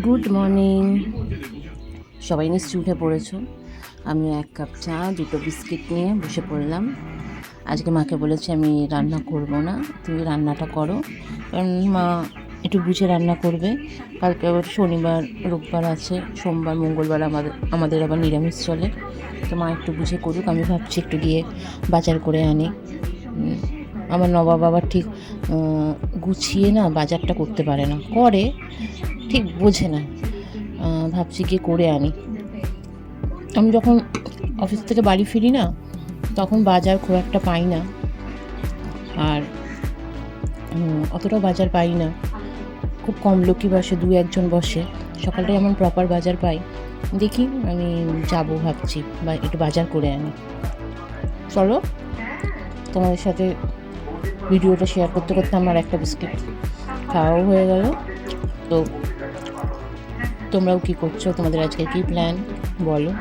Good morning. সবাই নিশ্চয়ই উঠে পড়েছো। আমি 1 কাপ চা 2টো বিস্কিট নিয়ে বসে পড়লাম। আজকে মাকে বলেছি আমি রান্না করব না, তুমি রান্নাটা করো, কারণ মা একটু বুঝে রান্না করবে। কালকে আবার শনিবার রোববার আছে, সোমবার মঙ্গলবার আমাদের আবার নিরামিষ চলে, তো মা একটু বুঝে করুক। আমি ভাবছি একটু গিয়ে বাজার করে আনি। আমার নবাব আবার ঠিক গুছিয়ে না বাজারটা করতে পারে না, করে ঠিক বোঝে না। ভাবছি গিয়ে করে আনি। আমি যখন অফিস থেকে বাড়ি ফিরি না, তখন বাজার খুব একটা পাই না, আর অতটাও বাজার পাই না। খুব কম লোকই বসে, 2-1 জন বসে। সকালটাই এমন প্রপার বাজার পাই। দেখি আমি যাবো ভাবছি, বা একটু বাজার করে আনি। চলো, তোমাদের সাথে ভিডিওটা শেয়ার করতে করতে আমার একটা বিস্কিট খাওয়াও হয়ে গেল। তো তোমরাও কী করছো, তোমাদের আজকে কী প্ল্যান বলো।